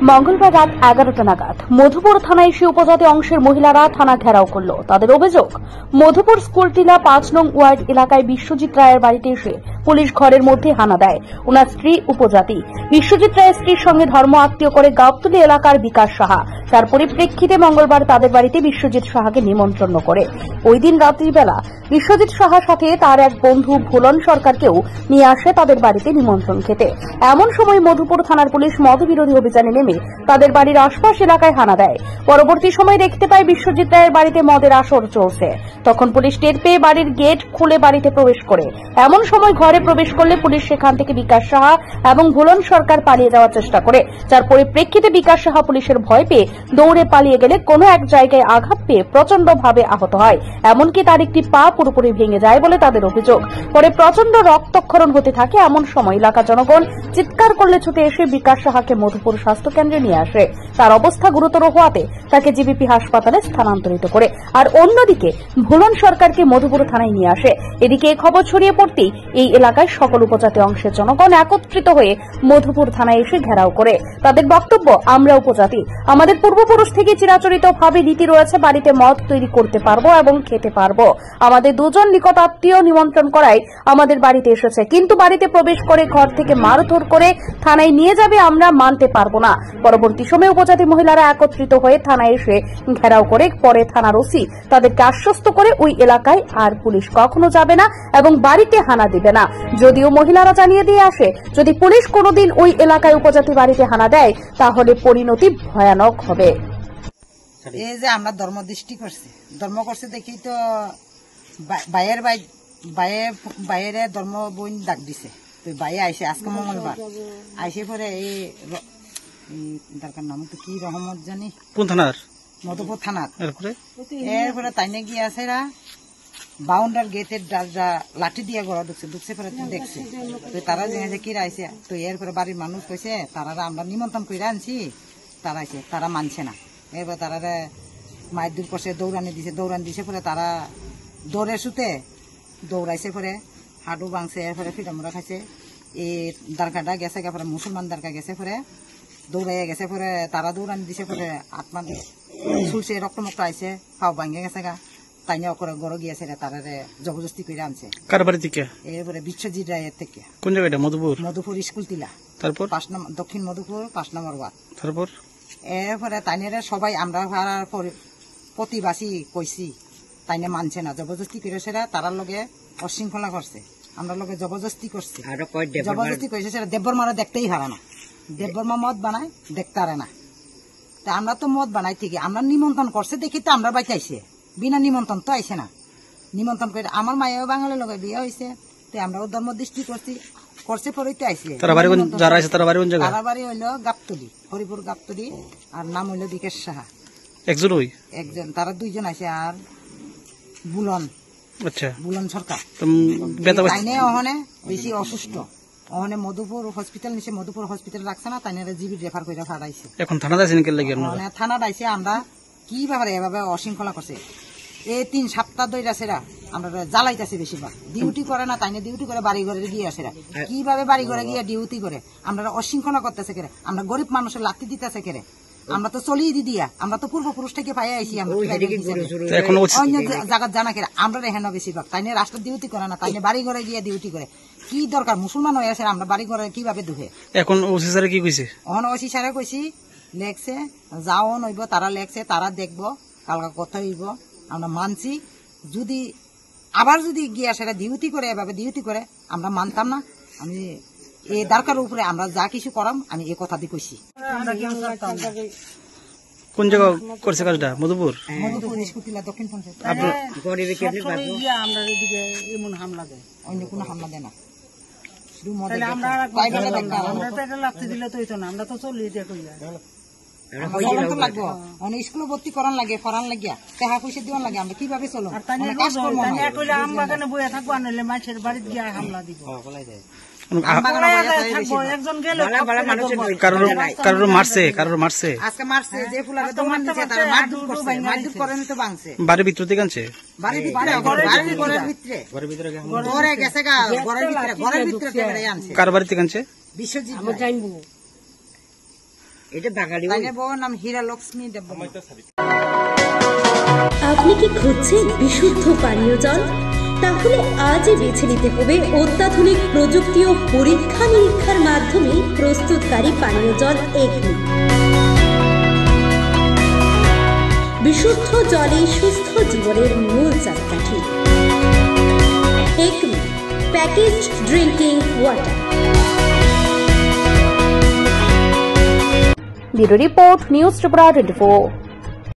মঙ্গলবার রাত 11টা নাগাদ মধুপুর থানায় এসে উপজাতি অংশের মহিলারা থানা ঘেরাও করল। তাদের অভিযোগ, মধুপুর স্কুলটিলা 5 নং ওয়ার্ড এলাকায় বিশ্বজিৎ রায়ের বাড়িতে এসে পুলিশ ঘরের মধ্যে হানা দেয়। ওনার স্ত্রী উপজাতি। বিশ্বজিৎ রায়ের স্ত্রীর সঙ্গে ধর্ম আত্মীয় করে গাবতলী এলাকার বিকাশ সাহা। তার পরিপ্রেক্ষিতে মঙ্গলবার তাদের বাড়িতে বিশ্বজিৎ সাহাকে নিমন্ত্রণ করে। ওই দিন রাত্রিবেলা বিশ্বজিৎ সাহার সাথে তার এক বন্ধু ভুলন সরকারকেও নিয়ে আসে তাদের বাড়িতে নিমন্ত্রণ খেতে। এমন সময় মধুপুর থানার পুলিশ মদবিরোধী অভিযানে নেমে তাদের বাড়ির আশপাশ এলাকায় হানা দেয়। পরবর্তী সময় দেখতে পায় বিশ্বজিৎ রায়ের বাড়িতে মদের আসর চলছে। তখন পুলিশ টের পেয়ে বাড়ির গেট খুলে বাড়িতে প্রবেশ করে। এমন সময় ঘরে প্রবেশ করলে পুলিশ সেখান থেকে বিকাশ সাহা এবং ভুলন সরকার পালিয়ে যাওয়ার চেষ্টা করে, যার পরিপ্রেক্ষিতে বিকাশ সাহা পুলিশের ভয় পেয়ে দৌড়ে পালিয়ে গেলে কোনো এক জায়গায় আঘাত পেয়ে প্রচন্ডভাবে আহত হয়। এমনকি তার একটি পা পুরোপুরি ভেঙে যায় বলে তাদের অভিযোগ। পরে প্রচন্ড রক্তক্ষরণ হতে থাকে। এমন সময় এলাকার জনগণ চিৎকার করলে ছুটে এসে বিকাশ সাহাকে মধুপুর স্বাস্থ্য কেন্দ্রে নিয়ে আসে। তার অবস্থা গুরুতর হওয়াতে তাকে জিবিপি হাসপাতালে স্থানান্তরিত করে। আর অন্যদিকে ভুলন সরকারকে মধুপুর থানায় নিয়ে আসে। এদিকে এই খবর ছড়িয়ে পড়তেই এই এলাকায় সকল উপজাতি অংশের জনগণ একত্রিত হয়ে মধুপুর থানায় এসে ঘেরাও করে। তাদের বক্তব্য, আমরা উপজাতি, আমাদের পূর্বপুরুষ থেকে চিরাচরিত ভাবে রীতি রয়েছে বাড়িতে মদ তৈরি করতে পারবো এবং খেতে পারবো। আমাদের দুজন নিকট আত্মীয় নিমন্ত্রণ করায় আমাদের বাড়িতে এসেছে, কিন্তু বাড়িতে প্রবেশ করে ঘর থেকে মারধর করে থানায় নিয়ে যাবে, আমরা মানতে পারবো না। পরবর্তী সময়ে উপজাতি মহিলারা একত্রিত হয়ে থানায় এসে ঘেরাও করে। পরে থানার ওসি তাদেরকে আশ্বস্ত করে ওই এলাকায় আর পুলিশ কখনো যাবে না এবং বাড়িতে হানা দিবে না। যদিও মহিলারা জানিয়ে দিয়ে আসে, যদি পুলিশ কোনোদিন ওই এলাকায় উপজাতি বাড়িতে হানা দেয় তাহলে পরিণতি ভয়ানক হবে। এই যে আমরা ধর্ম দৃষ্টি করছি, ধর্ম করছে দেখি তো বাইরে ধর্ম বোন ডাক দিছে। তো বাইরে আইসে আজকে মঙ্গলবার আইসে পরে এই তার নাম তো কি রহমত জানি, কোন থানার? মধুপুর থানার। এরপরে তাইনে গিয়ে আছে বাউন্ডার গেটের লাঠি দিয়ে গড়া ঢুকছে পরে দেখছে। তো তারা জেনেছে কি রাইছে। তো এরপরে বাড়ির মানুষ কইছে তারা আমরা নিমন্ত্রণ করে আনছি, তারা আইছে, তারা মানছে না। এরপর তারা মায়ের দূর করছে, দৌড়ানি দিছে পরে তারা দৌড়ে শুতে দৌড়াইছে, পরে হাঁটু ভাঙছে। এরপরে ফিটামুড়া খাইছে। এই দারকাটা গেছে, পরে মুসলমান দারকা গেছে, পরে দৌড়াইয়া গেছে। পরে তারা দৌড়ানি দিছে, পরে আত্মা ছুলছে, রক্তমুক্ত আইছে, পাও ভাঙে গেছে গা। তাই নিয়ে করে গড় গিয়েছে, তারা জবরদস্তি করে আনছে। কার বাড়ি থেকে? এরপরে বিশ্বজিৎ রায়ের থেকে। কোন জায়গাটা? মধুপুর স্কুল টিলা। তারপর দক্ষিণ মধুপুর 5 নম্বর ওয়ার্ড। তারপর এরপরে তাইনের সবাই আমরা প্রতিবাসী কইছি, তাইনে মানছে না, জবরদস্তি করেছে। তারার লগে অশৃঙ্খলা করছে, আমরা লগে জবরদস্তি করছে, জবরদস্তি করেছে। সেটা দেববর্মারা দেখতেই হারে না। দেববর্মা মদ বানায়, দেখতে হারে না। তা আমরা তো মদ বানাই ঠিকই, আমরা নিমন্ত্রণ করছে দেখি তো আমরা বাইতে আইসে, বিনা নিমন্ত্রণ তো আইসে না। নিমন্ত্রণ করে আমার মায়েও বাঙালির লগে বিয়ে হয়েছে, তো আমরা ধর্ম দৃষ্টি করছে পরেই আইসে। তারা বাড়ি হইলো গাবতলী, হরিপুর গাবতলী, আর নাম হইলো বিকাশ সাহা। একজন তারা 2 জন আছে, আর বুলন সরকার। ওখানে বেশি অসুস্থ, ওখানে মধুপুর হসপিটাল নিচে, মধুপুর হসপিটাল রাখছে না, তাই জিবি রেফার করে ফাটাইছে। এখন থানা দাইছে। আমরা কি ব্যাপারে এভাবে অশৃঙ্খলা করছে, এই 3 সপ্তাহ ধরে সেরা আমরা জ্বালাইতেছি। বেশিরভাগ ডিউটি করে না, তাই ডিউটি করে বাড়ি ঘরে গিয়ে আসেরা। কিভাবে বাড়ি ঘরে গিয়ে ডিউটি করে আমরা অশৃঙ্খলা করতেছে কেরে, আমরা গরিব মানুষের লাত্তি দিতেছে কেরে। আমরা তো চলিয়ে দিয়া, আমরা তো পূর্বপুরুষ থেকে পাই আইসি। আমরা অন্য জায়গা জানা কেরে আমরা এখানে বেশিরভাগ তাই রাষ্ট্র ডিউটি করে না, তাই বাড়ি ঘরে গিয়ে ডিউটি করে। কি দরকার, মুসলমান হয়ে আসে আমরা বাড়ি ঘরে কিভাবে দুহে। এখন ওসি স্যারে কি কইছে? ওসি স্যারে কইছি লেখছে, যাও নইব, তারা লেখছে, তারা দেখবো, কালকা কথা হইব, আমরা মানছি। যদি আবার যদি গিয়ে সেটা ডিউটি করে, এভাবে ডিউটি করে, আমরা মানতাম না। আমি এই দরকার উপরে আমরা যা কিছু করাম আমি এই কথা দিয়ে কইছি। কোন জায়গা করছে কাজটা? মধুপুর দক্ষিণ পঞ্চায়েত। আমরা এদিকে এমন হামলা দেয়, অন্য কোনো হামলা দেয় না। স্কুলে ভর্তি করান লাগে, ফরান লাগিয়া টাকা পয়সা দিওয়ান লাগে, আমরা কিভাবে চলো? বইয়া থাকবো, আনলে মানুষের বাড়িতে গিয়ে হামলা দিব। বাড়ির ভিতর থেকে আনছে, কার বাড়ি থেকে আনছে? বিশ্বজিৎ। এটা বাঙালি তাইনের বউয়ের নাম হীরা লক্ষ্মী দেববর্মা। আপনি কি খুঁজছেন বিশুদ্ধ পানীয় জল? তাহলে আজই বেছে নিতে হবে অত্যাধুনিক প্রযুক্তি ও পরীক্ষা নিরীক্ষার মাধ্যমে প্রস্তুতকারী পানীয় জল একমি। বিশুদ্ধ জলে সুস্থ জীবনের মূল চাবিকাঠি। Acme package drinking water. Bureau report, news Tripura 24।